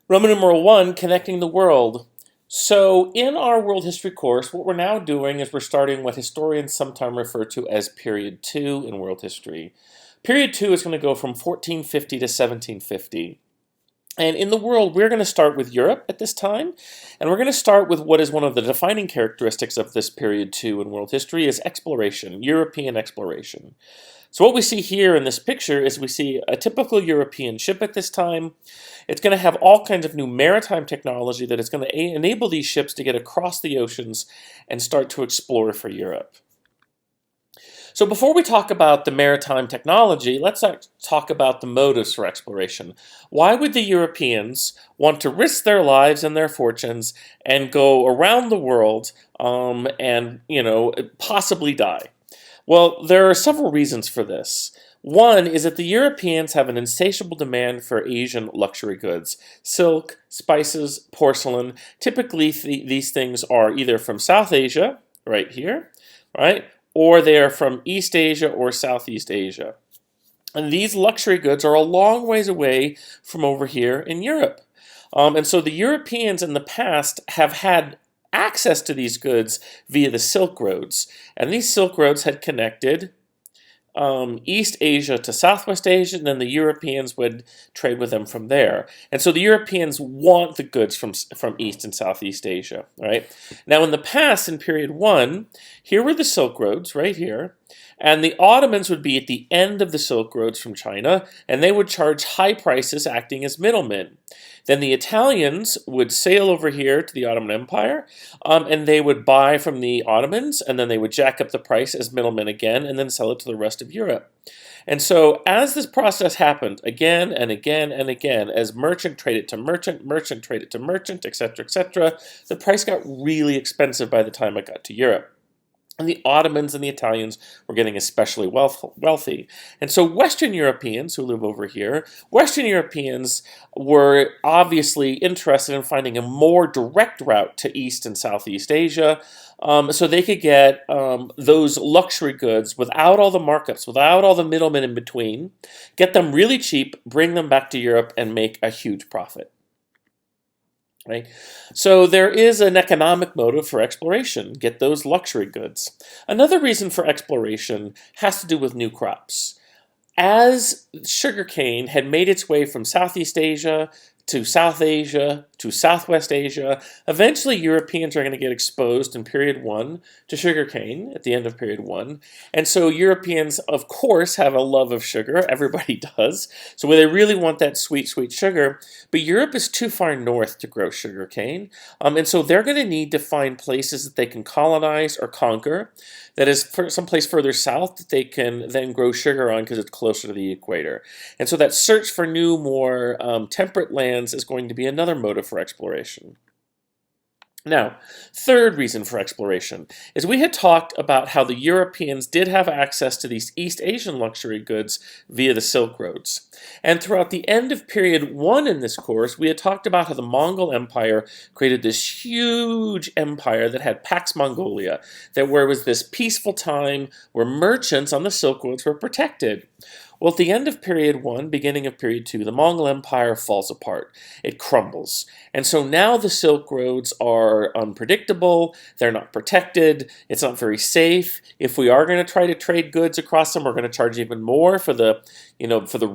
Roman numeral 1, connecting the world. So, in our world history course, what we're now doing is we're starting what historians sometimes refer to as period 2 in world history. Period 2 is going to go from 1450 to 1750. And in the world, we're going to start with Europe at this time, and we're going to start with what is one of the defining characteristics of this period 2 in world history is exploration, European exploration. So what we see here in this picture is we see a typical European ship at this time. It's going to have all kinds of new maritime technology that is going to enable these ships to get across the oceans and start to explore for Europe. So before we talk about the maritime technology, let's talk about the motives for exploration. Why would the Europeans want to risk their lives and their fortunes and go around the world and possibly die? Well, there are several reasons for this. One is that the Europeans have an insatiable demand for Asian luxury goods. Silk, spices, porcelain. Typically, these things are either from South Asia, right here, right? Or they are from East Asia or Southeast Asia. And these luxury goods are a long ways away from over here in Europe. And so the Europeans in the past have had access to these goods via the Silk Roads. And these Silk Roads had connected East Asia to Southwest Asia, and then the Europeans would trade with them from there. And so the Europeans want the goods from East and Southeast Asia, right? Now in the past, in period 1, here were the Silk Roads, right here, and the Ottomans would be at the end of the Silk Roads from China, and they would charge high prices acting as middlemen. Then the Italians would sail over here to the Ottoman Empire, and they would buy from the Ottomans, and then they would jack up the price as middlemen again, and then sell it to the rest of Europe. And so as this process happened again and again and again, as merchant traded to merchant, merchant traded to merchant, etc., the price got really expensive by the time it got to Europe. And the Ottomans and the Italians were getting especially wealthy. And so Western Europeans who live over here, Western Europeans were obviously interested in finding a more direct route to East and Southeast Asia, so they could get those luxury goods without all the markups, without all the middlemen in between, get them really cheap, bring them back to Europe, and make a huge profit. Right? So there is an economic motive for exploration, get those luxury goods. Another reason for exploration has to do with new crops. As sugarcane had made its way from Southeast Asia to South Asia to Southwest Asia, eventually Europeans are going to get exposed in period 1 to sugarcane at the end of period 1. And so Europeans, of course, have a love of sugar. Everybody does. So they really want that sweet, sweet sugar. But Europe is too far north to grow sugarcane. And so they're going to need to find places that they can colonize or conquer. That is someplace further south that they can then grow sugar on because it's closer to the equator. And so that search for new, more temperate lands is going to be another motive for exploration. Now, third reason for exploration is we had talked about how the Europeans did have access to these East Asian luxury goods via the Silk Roads. And throughout the end of period 1 in this course, we had talked about how the Mongol Empire created this huge empire that had Pax Mongolia, where it was this peaceful time where merchants on the Silk Roads were protected. Well, at the end of period 1, beginning of period 2, the Mongol Empire falls apart. It crumbles. And so now the Silk Roads are unpredictable, they're not protected, it's not very safe. If we are going to try to trade goods across them, we're going to charge even more for the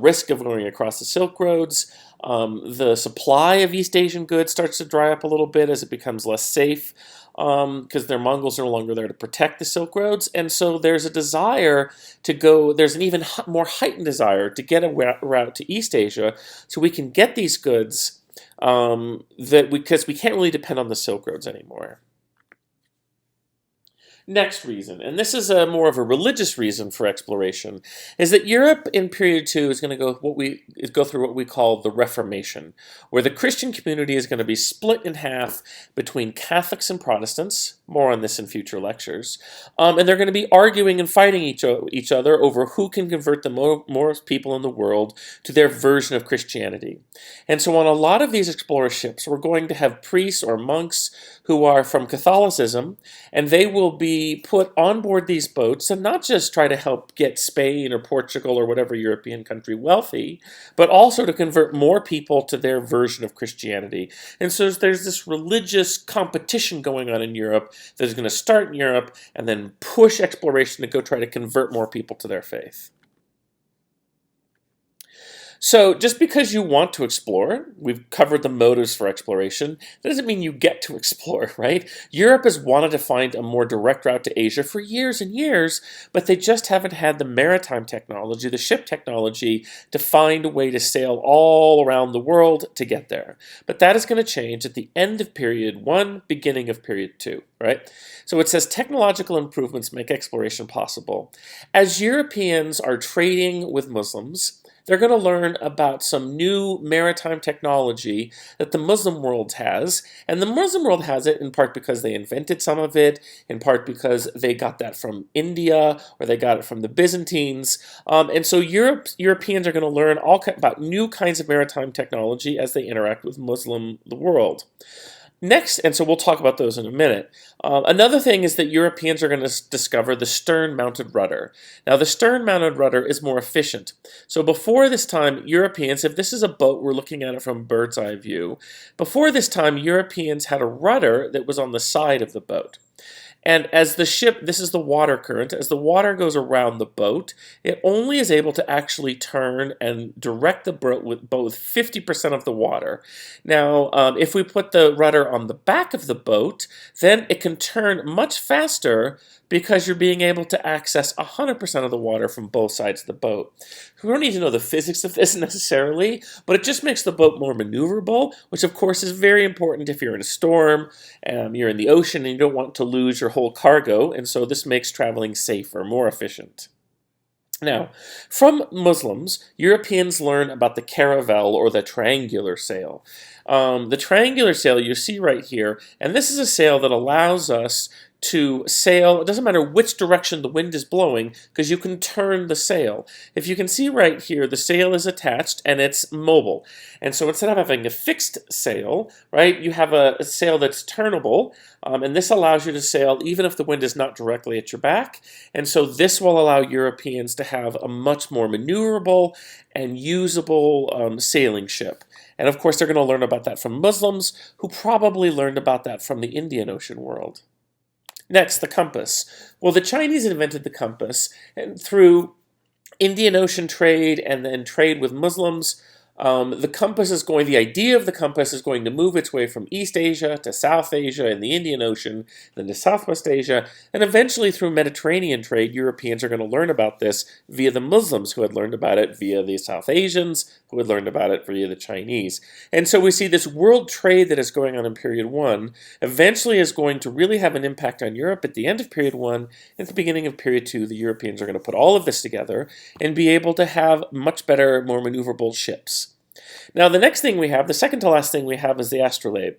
risk of going across the Silk Roads. The supply of East Asian goods starts to dry up a little bit as it becomes less safe, because their Mongols are no longer there to protect the Silk Roads. And so there's a desire to go, there's an even more heightened desire to get a route to East Asia so we can get these goods because we can't really depend on the Silk Roads anymore. Next reason, and this is more of a religious reason for exploration, is that Europe in period 2 is going to go through what we call the Reformation, where the Christian community is going to be split in half between Catholics and Protestants. More on this in future lectures. And they're going to be arguing and fighting each other over who can convert the most people in the world to their version of Christianity. And so on a lot of these explorer ships, we're going to have priests or monks who are from Catholicism, and they will be be put on board these boats and not just try to help get Spain or Portugal or whatever European country wealthy, but also to convert more people to their version of Christianity. And so there's this religious competition going on in Europe that is going to start in Europe and then push exploration to go try to convert more people to their faith. So just because you want to explore, we've covered the motives for exploration, that doesn't mean you get to explore, right? Europe has wanted to find a more direct route to Asia for years and years, but they just haven't had the maritime technology, the ship technology, to find a way to sail all around the world to get there. But that is going to change at the end of period 1, beginning of period 2, right? So it says technological improvements make exploration possible. As Europeans are trading with Muslims, they're going to learn about some new maritime technology that the Muslim world has. And the Muslim world has it in part because they invented some of it, in part because they got that from India, or they got it from the Byzantines. And so Europeans are going to learn all about new kinds of maritime technology as they interact with the world. Next, and so we'll talk about those in a minute. Another thing is that Europeans are going to discover the stern-mounted rudder. Now, the stern-mounted rudder is more efficient. So before this time, Europeans, if this is a boat, we're looking at it from a bird's eye view. Before this time, Europeans had a rudder that was on the side of the boat. And as the ship, this is the water current, as the water goes around the boat, it only is able to actually turn and direct the boat with 50% of the water. Now, if we put the rudder on the back of the boat, then it can turn much faster because you're being able to access 100% of the water from both sides of the boat. We don't need to know the physics of this necessarily, but it just makes the boat more maneuverable, which of course is very important if you're in a storm, you're in the ocean, and you don't want to lose your whole cargo, and so this makes traveling safer, more efficient. Now, from Muslims, Europeans learn about the caravel or the triangular sail. The triangular sail you see right here, and this is a sail that allows us to sail. It doesn't matter which direction the wind is blowing because you can turn the sail. If you can see right here, the sail is attached and it's mobile. And so instead of having a fixed sail, right, you have a sail that's turnable, and this allows you to sail even if the wind is not directly at your back. And so this will allow Europeans to have a much more maneuverable and usable sailing ship. And of course, they're going to learn about that from Muslims, who probably learned about that from the Indian Ocean world. Next, the compass. Well, the Chinese invented the compass, and through Indian Ocean trade and then trade with Muslims, the idea of the compass is going to move its way from East Asia to South Asia and the Indian Ocean, then to Southwest Asia, and eventually through Mediterranean trade, Europeans are going to learn about this via the Muslims who had learned about it via the South Asians who had learned about it via the Chinese. And so we see this world trade that is going on in period 1 eventually is going to really have an impact on Europe at the end of period 1. At the beginning of period 2, the Europeans are going to put all of this together and be able to have much better, more maneuverable ships. Now, the next thing we have, the second to last thing we have, is the astrolabe.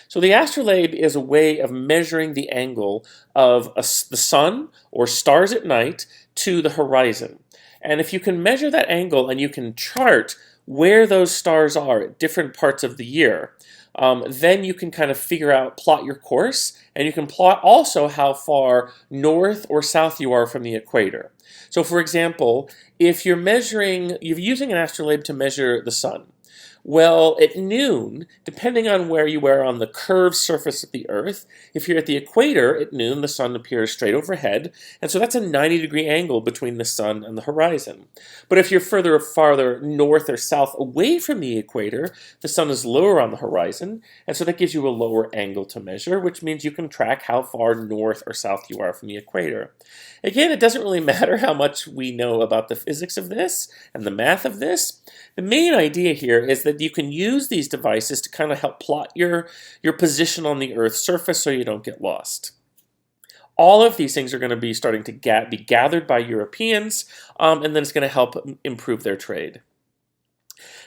So the astrolabe is a way of measuring the angle of the sun or stars at night to the horizon. And if you can measure that angle and you can chart where those stars are at different parts of the year, then you can kind of plot your course, and you can plot also how far north or south you are from the equator. So for example, if you're using an astrolabe to measure the sun, well, at noon, depending on where you are on the curved surface of the Earth, if you're at the equator, at noon, the sun appears straight overhead, and so that's a 90-degree angle between the sun and the horizon. But if you're farther north or south away from the equator, the sun is lower on the horizon, and so that gives you a lower angle to measure, which means you can track how far north or south you are from the equator. Again, it doesn't really matter how much we know about the physics of this and the math of this. The main idea here is that you can use these devices to kind of help plot your position on the Earth's surface so you don't get lost. All of these things are going to be starting to be gathered by Europeans, and then it's going to help improve their trade.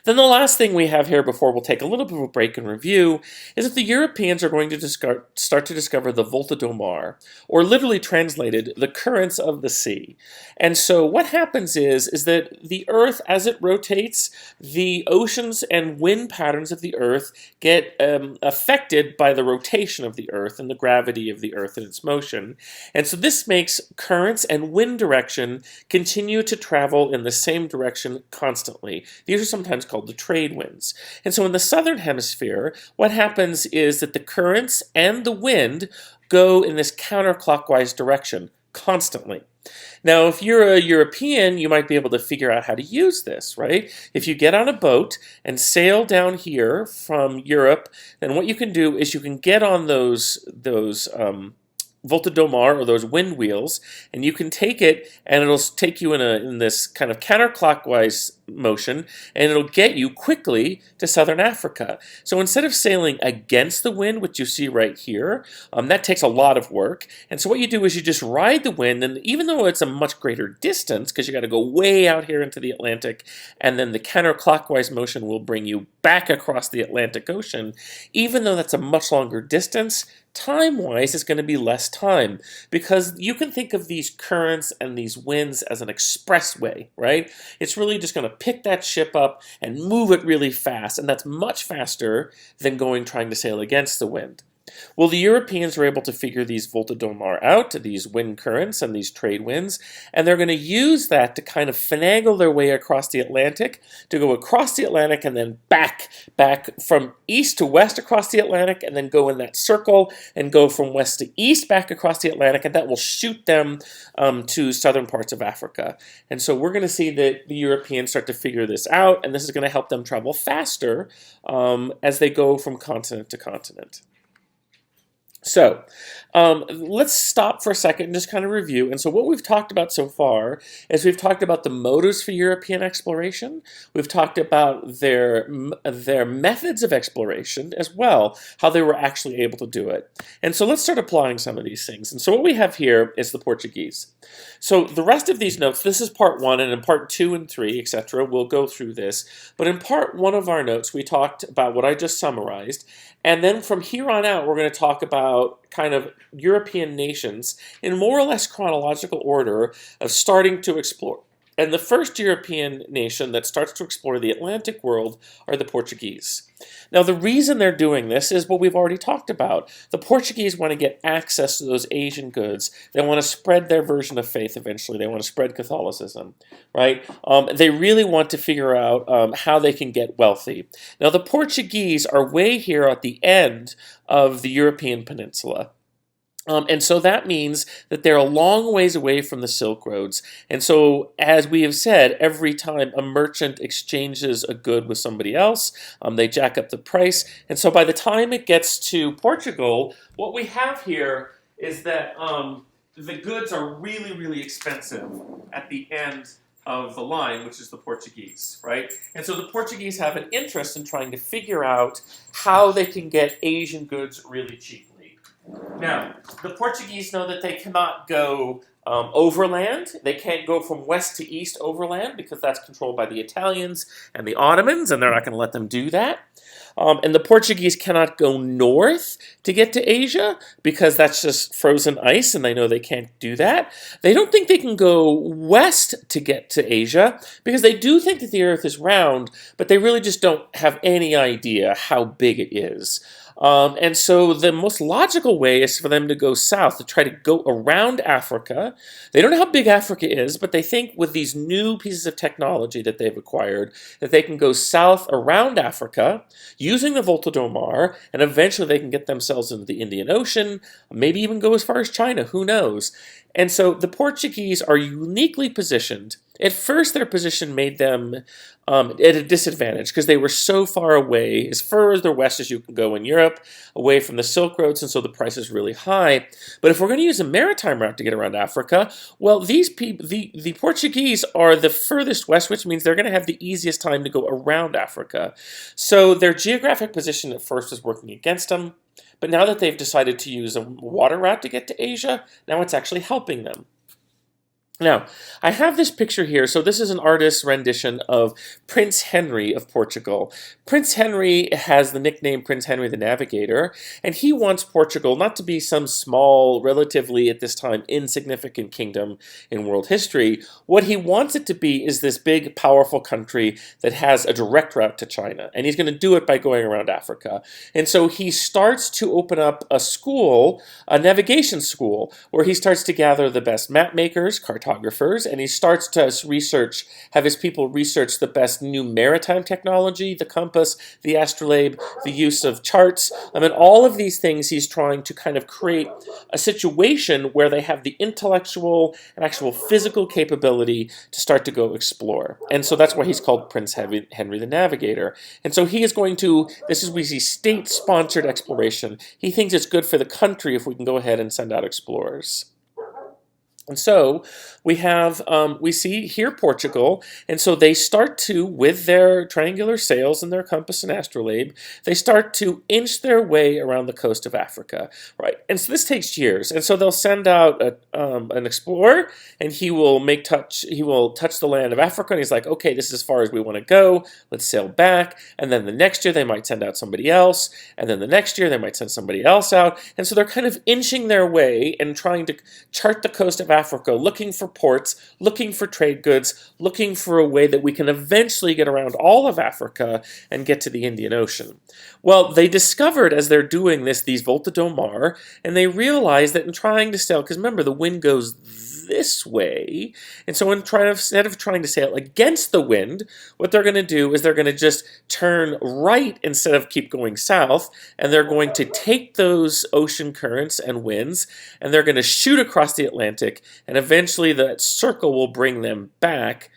Then the last thing we have here before we'll take a little bit of a break and review is that the Europeans are going to start to discover the Volta Domar, or literally translated, the currents of the sea. And so what happens is that the Earth, as it rotates, the oceans and wind patterns of the Earth get affected by the rotation of the Earth and the gravity of the Earth and its motion. And so this makes currents and wind direction continue to travel in the same direction constantly. These are sometimes called the trade winds. And so in the southern hemisphere, what happens is that the currents and the wind go in this counterclockwise direction constantly. Now, if you're a European, you might be able to figure out how to use this, right? If you get on a boat and sail down here from Europe, then what you can do is you can get on those Volta Domar, or those wind wheels, and you can take it, and it'll take you in this kind of counterclockwise motion, and it'll get you quickly to southern Africa. So instead of sailing against the wind, which you see right here, that takes a lot of work. And so what you do is you just ride the wind, and even though it's a much greater distance, because you got to go way out here into the Atlantic, and then the counterclockwise motion will bring you back across the Atlantic Ocean, even though that's a much longer distance, time-wise, it's going to be less time, because you can think of these currents and these winds as an expressway, right? It's really just going to pick that ship up and move it really fast, and that's much faster than trying to sail against the wind. Well, the Europeans were able to figure these Volta Domar out, these wind currents and these trade winds, and they're going to use that to kind of finagle their way across the Atlantic, to go across the Atlantic and then back from east to west across the Atlantic, and then go in that circle and go from west to east back across the Atlantic, and that will shoot them to southern parts of Africa. And so we're going to see that the Europeans start to figure this out, and this is going to help them travel faster as they go from continent to continent. So let's stop for a second and just kind of review. And so what we've talked about so far is we've talked about the motives for European exploration. We've talked about their methods of exploration as well, how they were actually able to do it. And so let's start applying some of these things. And so what we have here is the Portuguese. So the rest of these notes, this is part 1, and in part 2 and 3, etc., we'll go through this. But in part 1 of our notes, we talked about what I just summarized. And then from here on out, we're going to talk about kind of European nations in more or less chronological order of starting to explore. And the first European nation that starts to explore the Atlantic world are the Portuguese. Now, the reason they're doing this is what we've already talked about. The Portuguese want to get access to those Asian goods. They want to spread their version of faith eventually. They want to spread Catholicism, right? They really want to figure out how they can get wealthy. Now, the Portuguese are way here at the end of the European peninsula. And so that means that they're a long ways away from the Silk Roads. And so, as we have said, every time a merchant exchanges a good with somebody else, they jack up the price. And so by the time it gets to Portugal, what we have here is that the goods are really, really expensive at the end of the line, which is the Portuguese, right? And so the Portuguese have an interest in trying to figure out how they can get Asian goods really cheaply. Now, the Portuguese know that they cannot go overland. They can't go from west to east overland because that's controlled by the Italians and the Ottomans, and they're not going to let them do that. And the Portuguese cannot go north to get to Asia because that's just frozen ice, and they know they can't do that. They don't think they can go west to get to Asia because they do think that the Earth is round, but they really just don't have any idea how big it is. And so the most logical way is for them to go south, to try to go around Africa. They don't know how big Africa is, but they think with these new pieces of technology that they've acquired, that they can go south around Africa using the Volta Domar, and eventually they can get themselves into the Indian Ocean, maybe even go as far as China, who knows. And so the Portuguese are uniquely positioned. At first, their position made them at a disadvantage because they were so far away, as further west as you can go in Europe, away from the Silk Roads, and so the price is really high. But if we're going to use a maritime route to get around Africa, well, these people, the Portuguese are the furthest west, which means they're going to have the easiest time to go around Africa. So their geographic position at first is working against them. But now that they've decided to use a water route to get to Asia, now it's actually helping them. Now, I have this picture here. So this is an artist's rendition of Prince Henry of Portugal. Prince Henry has the nickname Prince Henry the Navigator, and he wants Portugal not to be some small, relatively at this time insignificant kingdom in world history. What he wants it to be is this big, powerful country that has a direct route to China, and he's going to do it by going around Africa. And so he starts to open up a school, a navigation school, where he starts to gather the best map makers, cartographers, and he starts to have his people research the best new maritime technology, the compass, the astrolabe, the use of charts. I mean, all of these things he's trying to kind of create a situation where they have the intellectual and actual physical capability to start to go explore. And so that's why he's called Prince Henry the Navigator. And so he is going to, this is we see state-sponsored exploration. He thinks it's good for the country if we can go ahead and send out explorers. And so we see here Portugal, and so they start to, with their triangular sails and their compass and astrolabe, they start to inch their way around the coast of Africa, right? And so this takes years, and so they'll send out an explorer, and he will touch the land of Africa, and he's like, okay, this is as far as we want to go. Let's sail back, and then the next year they might send out somebody else, and then the next year they might send somebody else out, and so they're kind of inching their way and trying to chart the coast of Africa, looking for ports, looking for trade goods, looking for a way that we can eventually get around all of Africa and get to the Indian Ocean. Well, they discovered as they're doing this these Volta Domar, and they realized that in trying to sail, because remember the wind goes this way, and so instead of trying to sail against the wind, what they're going to do is they're going to just turn right instead of keep going south, and they're going to take those ocean currents and winds, and they're going to shoot across the Atlantic, and eventually that circle will bring them back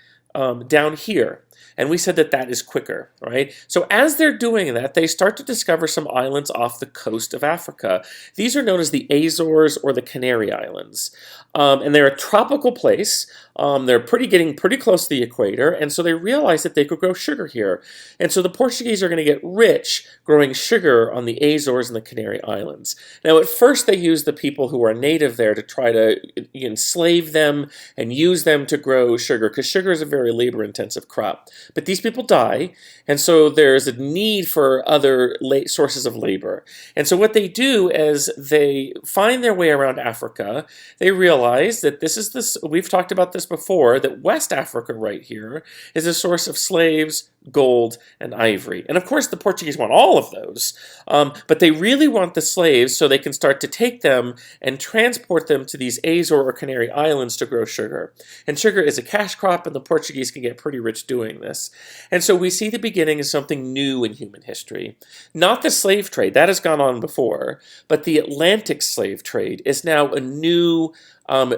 down here. And we said that that is quicker, right? So as they're doing that, they start to discover some islands off the coast of Africa. These are known as the Azores or the Canary Islands. And they're a tropical place. They're getting pretty close to the equator, and so they realized that they could grow sugar here. And so the Portuguese are going to get rich growing sugar on the Azores and the Canary Islands. Now, at first, they used the people who are native there to try to enslave them and use them to grow sugar, because sugar is a very labor-intensive crop. But these people die, and so there's a need for other sources of labor. And so what they do is they find their way around Africa. They realize that we've talked about this before, that West Africa right here is a source of slaves, gold, and ivory. And of course the Portuguese want all of those, but they really want the slaves so they can start to take them and transport them to these Azore or Canary Islands to grow sugar. And sugar is a cash crop, and the Portuguese can get pretty rich doing this. And so we see the beginning of something new in human history. Not the slave trade, that has gone on before, but the Atlantic slave trade is now a new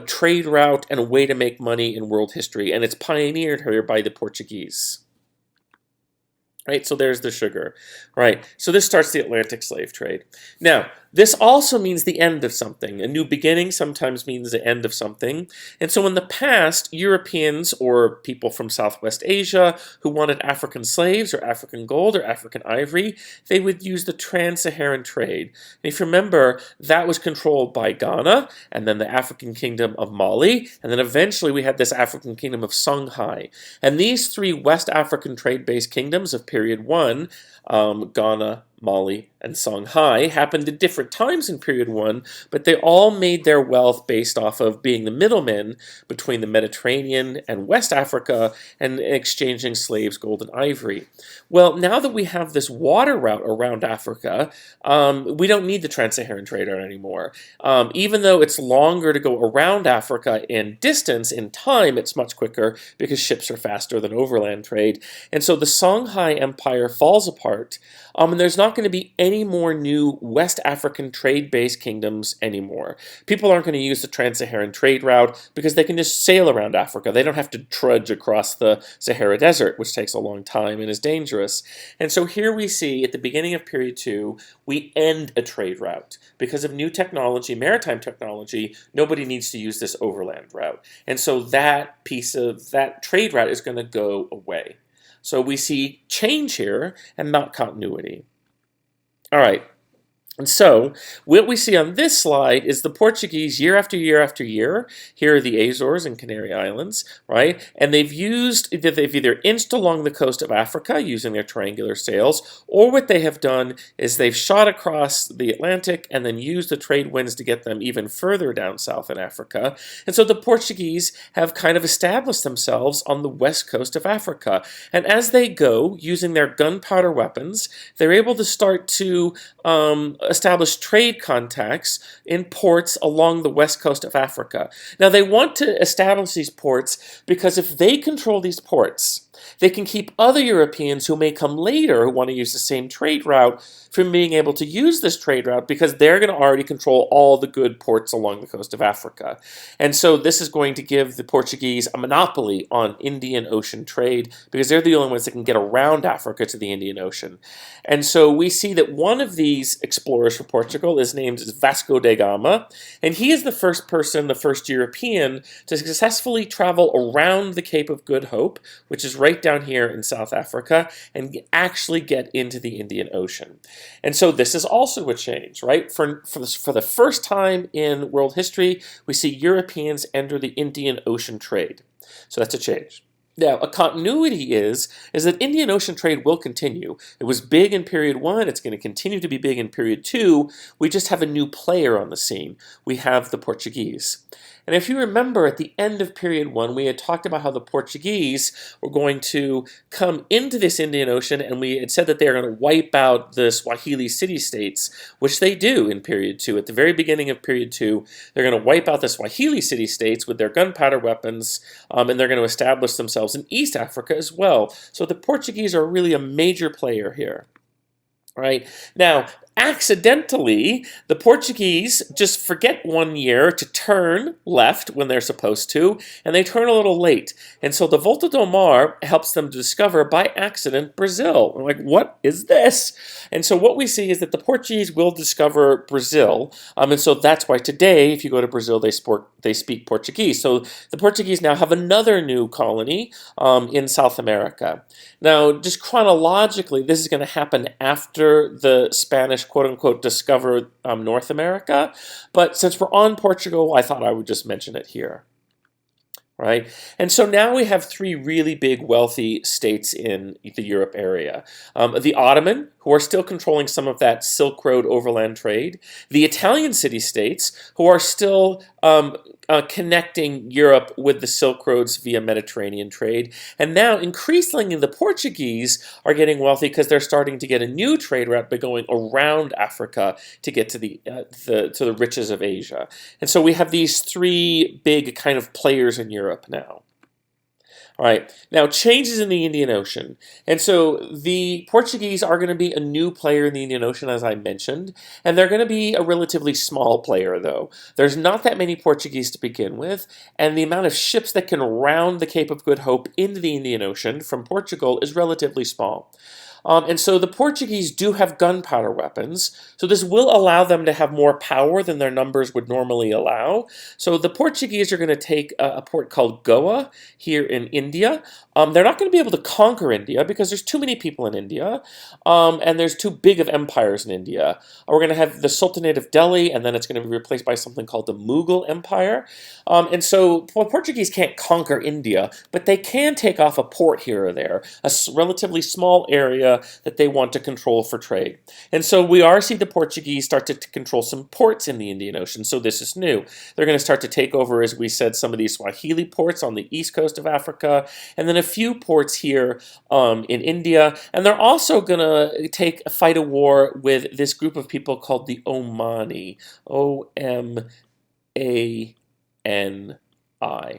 trade route and a way to make money in world history, and it's pioneered here by the Portuguese. Right, so there's the sugar. Right, so this starts the Atlantic slave trade. Now, this also means the end of something. A new beginning sometimes means the end of something. And so in the past, Europeans or people from Southwest Asia who wanted African slaves or African gold or African ivory, they would use the trans-Saharan trade. And if you remember, that was controlled by Ghana, and then the African kingdom of Mali, and then eventually we had this African kingdom of Songhai. And these three West African trade-based kingdoms of period 1, Ghana, Mali, and Songhai, happened at different times in period 1, but they all made their wealth based off of being the middlemen between the Mediterranean and West Africa and exchanging slaves, gold, and ivory. Well, now that we have this water route around Africa, we don't need the trans-Saharan trade route anymore. Even though it's longer to go around Africa in distance, in time, it's much quicker because ships are faster than overland trade. And so the Songhai Empire falls apart, and there's not going to be any more new West African trade-based kingdoms anymore. People aren't going to use the trans-Saharan trade route because they can just sail around Africa. They don't have to trudge across the Sahara Desert, which takes a long time and is dangerous. And so here we see, at the beginning of period 2, we end a trade route. Because of new technology, maritime technology, nobody needs to use this overland route. And so that piece of that trade route is going to go away. So we see change here and not continuity. All right. And so, what we see on this slide is the Portuguese year after year after year. Here are the Azores and Canary Islands, right? And they've either inched along the coast of Africa using their triangular sails, or what they have done is they've shot across the Atlantic and then used the trade winds to get them even further down south in Africa. And so the Portuguese have kind of established themselves on the west coast of Africa. And as they go, using their gunpowder weapons, they're able to start to establish trade contacts in ports along the west coast of Africa. Now, they want to establish these ports because if they control these ports, they can keep other Europeans who may come later who want to use the same trade route from being able to use this trade route because they're going to already control all the good ports along the coast of Africa. And so this is going to give the Portuguese a monopoly on Indian Ocean trade because they're the only ones that can get around Africa to the Indian Ocean. And so we see that one of these explorers for Portugal is named Vasco da Gama, and he is the first person, the first European, to successfully travel around the Cape of Good Hope, which is right down here in South Africa, and actually get into the Indian Ocean. And so this is also a change, right? For the first time in world history, we see Europeans enter the Indian Ocean trade. So that's a change. Now, a continuity is that Indian Ocean trade will continue. It was big in period 1. It's going to continue to be big in period 2. We just have a new player on the scene. We have the Portuguese. And if you remember, at the end of period 1, we had talked about how the Portuguese were going to come into this Indian Ocean, and we had said that they are going to wipe out the Swahili city-states, which they do in period 2. At the very beginning of period 2, they're going to wipe out the Swahili city-states with their gunpowder weapons, and they're going to establish themselves in East Africa as well. So the Portuguese are really a major player here. Right? Now, accidentally, the Portuguese just forget one year to turn left when they're supposed to, and they turn a little late. And so the Volta Domar helps them to discover, by accident, Brazil. We're like, what is this? And so what we see is that the Portuguese will discover Brazil, and so that's why today, if you go to Brazil, they speak Portuguese. So the Portuguese now have another new colony in South America. Now, just chronologically, this is going to happen after the Spanish, quote-unquote, discover North America. But since we're on Portugal, I thought I would just mention it here. Right? And so now we have 3 really big wealthy states in the Europe area. The Ottoman, who are still controlling some of that Silk Road overland trade. The Italian city-states, who are still connecting Europe with the Silk Roads via Mediterranean trade. And now, increasingly, the Portuguese are getting wealthy because they're starting to get a new trade route by going around Africa to get to the riches of Asia. And so we have these 3 big kind of players in Europe now. All right, now changes in the Indian Ocean. And so the Portuguese are going to be a new player in the Indian Ocean, as I mentioned, and they're going to be a relatively small player, though. There's not that many Portuguese to begin with, and the amount of ships that can round the Cape of Good Hope into the Indian Ocean from Portugal is relatively small. And so the Portuguese do have gunpowder weapons, so this will allow them to have more power than their numbers would normally allow. So the Portuguese are going to take a port called Goa here in India. They're not going to be able to conquer India because there's too many people in India, and there's too big of empires in India. We're going to have the Sultanate of Delhi, and then it's going to be replaced by something called the Mughal Empire. And so Portuguese can't conquer India, but they can take off a port here or there, a relatively small area that they want to control for trade. And so we are seeing the Portuguese start to control some ports in the Indian Ocean, so this is new. They're going to start to take over, as we said, some of these Swahili ports on the east coast of Africa, and then a few ports here in India. And they're also going to fight a war with this group of people called the Omani, Omani.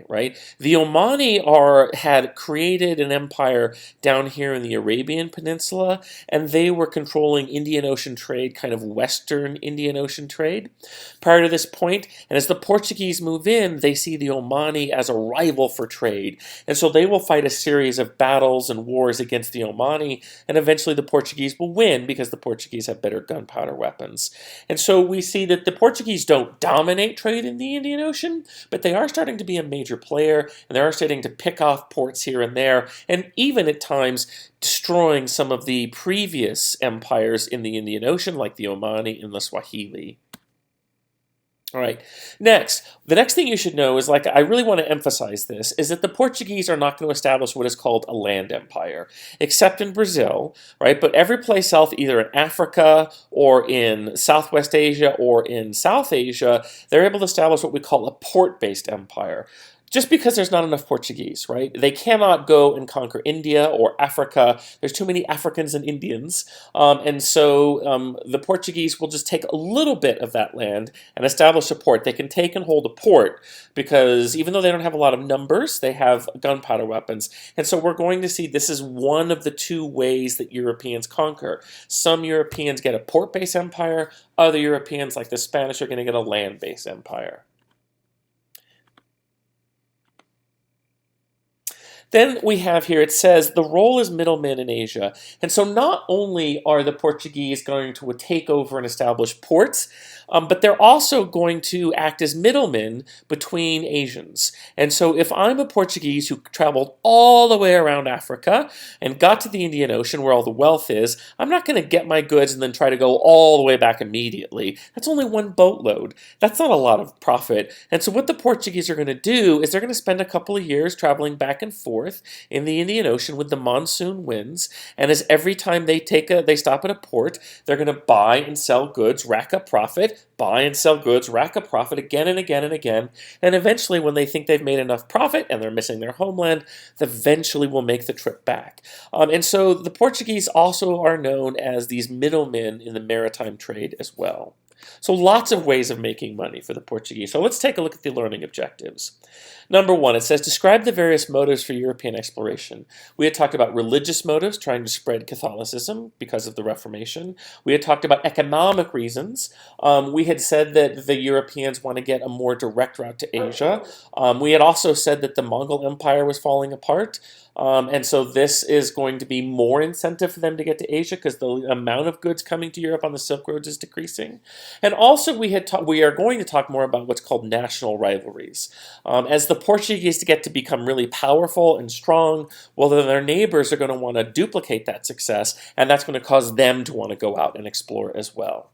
Right? The Omani had created an empire down here in the Arabian Peninsula, and they were controlling Indian Ocean trade, kind of Western Indian Ocean trade prior to this point. And as the Portuguese move in, they see the Omani as a rival for trade. And so they will fight a series of battles and wars against the Omani, and eventually the Portuguese will win because the Portuguese have better gunpowder weapons. And so we see that the Portuguese don't dominate trade in the Indian Ocean, but they are starting to be a major player, and they're starting to pick off ports here and there, and even at times destroying some of the previous empires in the Indian Ocean, like the Omani and the Swahili. All right. Next, the next thing you should know is, like, I really want to emphasize this, is that the Portuguese are not going to establish what is called a land empire, except in Brazil, right? But every place else, either in Africa or in Southwest Asia or in South Asia, they're able to establish what we call a port-based empire. Just because there's not enough Portuguese, right? They cannot go and conquer India or Africa. There's too many Africans and Indians. And so the Portuguese will just take a little bit of that land and establish a port. They can take and hold a port because even though they don't have a lot of numbers, they have gunpowder weapons. And so we're going to see this is one of the two ways that Europeans conquer. Some Europeans get a port-based empire. Other Europeans, like the Spanish, are going to get a land-based empire. Then we have here, it says, the role as middlemen in Asia. And so not only are the Portuguese going to take over and establish ports, but they're also going to act as middlemen between Asians. And so if I'm a Portuguese who traveled all the way around Africa and got to the Indian Ocean where all the wealth is, I'm not going to get my goods and then try to go all the way back immediately. That's only one boatload. That's not a lot of profit. And so what the Portuguese are going to do is they're going to spend a couple of years traveling back and forth in the Indian Ocean with the monsoon winds, and as every time they stop at a port, they're going to buy and sell goods, rack up profit, buy and sell goods, rack up profit again and again and again, and eventually when they think they've made enough profit and they're missing their homeland, they eventually will make the trip back. And so the Portuguese also are known as these middlemen in the maritime trade as well. So lots of ways of making money for the Portuguese. So let's take a look at the learning objectives. Number one, it says, describe the various motives for European exploration. We had talked about religious motives, trying to spread Catholicism because of the Reformation. We had talked about economic reasons. We had said that the Europeans want to get a more direct route to Asia. We had also said that the Mongol Empire was falling apart. And so this is going to be more incentive for them to get to Asia because the amount of goods coming to Europe on the Silk Road is decreasing. And also we are going to talk more about what's called national rivalries. As the Portuguese get to become really powerful and strong, well, then their neighbors are going to want to duplicate that success, and that's going to cause them to want to go out and explore as well.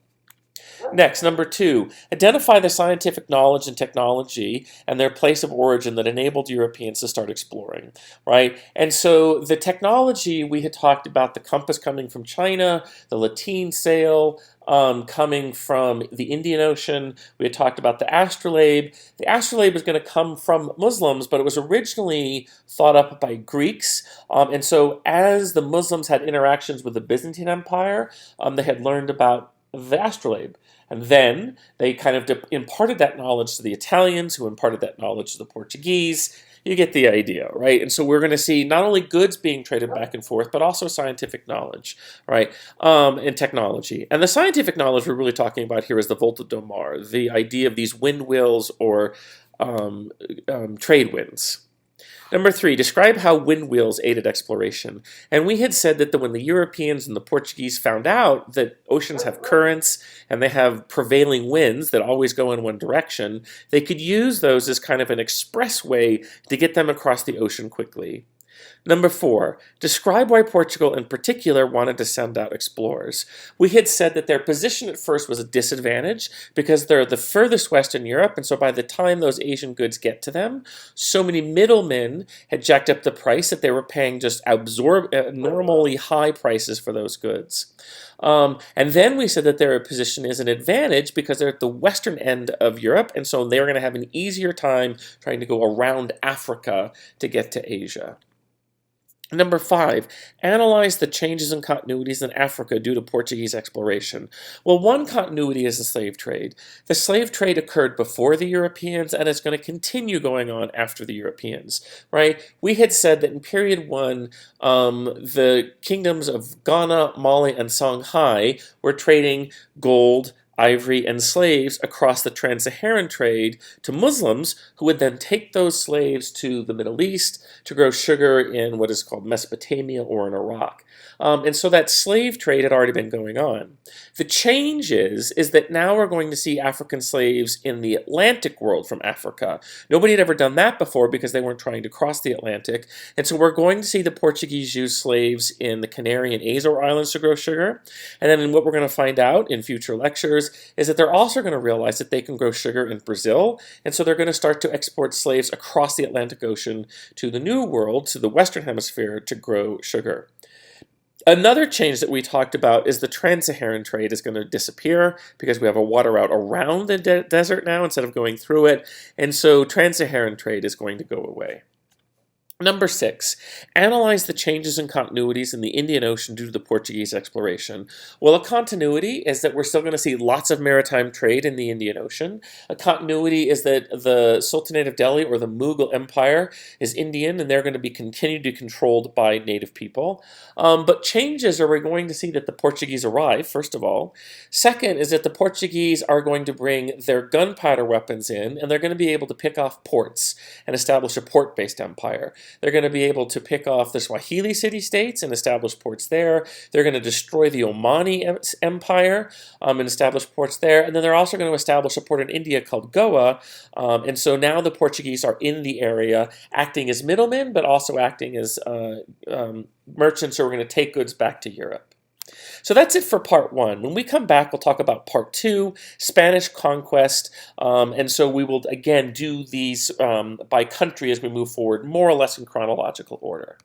Next, number two, identify the scientific knowledge and technology and their place of origin that enabled Europeans to start exploring, right? And so the technology, we had talked about the compass coming from China, the lateen sail coming from the Indian Ocean. We had talked about the astrolabe. The astrolabe is going to come from Muslims, but it was originally thought up by Greeks. And so as the Muslims had interactions with the Byzantine Empire, they had learned about the astrolabe. And then they kind of imparted that knowledge to the Italians, who imparted that knowledge to the Portuguese. You get the idea, right? And so we're going to see not only goods being traded back and forth, but also scientific knowledge, right, and technology. And the scientific knowledge we're really talking about here is the Volta Domar, the idea of these wind wheels or trade winds. Number three, describe how wind wheels aided exploration. And we had said that when the Europeans and the Portuguese found out that oceans have currents and they have prevailing winds that always go in one direction, they could use those as kind of an express way to get them across the ocean quickly. Number four, describe why Portugal in particular wanted to send out explorers. We had said that their position at first was a disadvantage because they're the furthest west in Europe, and so by the time those Asian goods get to them, so many middlemen had jacked up the price that they were paying just abnormally high prices for those goods. And then we said that their position is an advantage because they're at the western end of Europe, and so they're going to have an easier time trying to go around Africa to get to Asia. Number five, analyze the changes and continuities in Africa due to Portuguese exploration. Well, one continuity is the slave trade. The slave trade occurred before the Europeans, and it's going to continue going on after the Europeans, right? We had said that in period one, the kingdoms of Ghana, Mali, and Songhai were trading gold, ivory, and slaves across the trans-Saharan trade to Muslims, who would then take those slaves to the Middle East to grow sugar in what is called Mesopotamia or in Iraq. And so that slave trade had already been going on. The change is that now we're going to see African slaves in the Atlantic world from Africa. Nobody had ever done that before because they weren't trying to cross the Atlantic. And so we're going to see the Portuguese use slaves in the Canary and Azore Islands to grow sugar. And then what we're going to find out in future lectures is that they're also going to realize that they can grow sugar in Brazil. And so they're going to start to export slaves across the Atlantic Ocean to the New World, to the Western Hemisphere, to grow sugar. Another change that we talked about is the trans-Saharan trade is going to disappear because we have a water route around the desert now instead of going through it. And so trans-Saharan trade is going to go away. Number 6, analyze the changes and continuities in the Indian Ocean due to the Portuguese exploration. Well, a continuity is that we're still going to see lots of maritime trade in the Indian Ocean. A continuity is that the Sultanate of Delhi or the Mughal Empire is Indian and they're going to be continued to be controlled by native people. But changes are we're going to see that the Portuguese arrive, first of all. Second is that the Portuguese are going to bring their gunpowder weapons in and they're going to be able to pick off ports and establish a port-based empire. They're going to be able to pick off the Swahili city-states and establish ports there. They're going to destroy the Omani Empire and establish ports there. And then they're also going to establish a port in India called Goa. And so now the Portuguese are in the area, acting as middlemen, but also acting as merchants who are going to take goods back to Europe. So that's it for part 1. When we come back, we'll talk about part 2, Spanish conquest, and so we will again do these by country as we move forward, more or less in chronological order.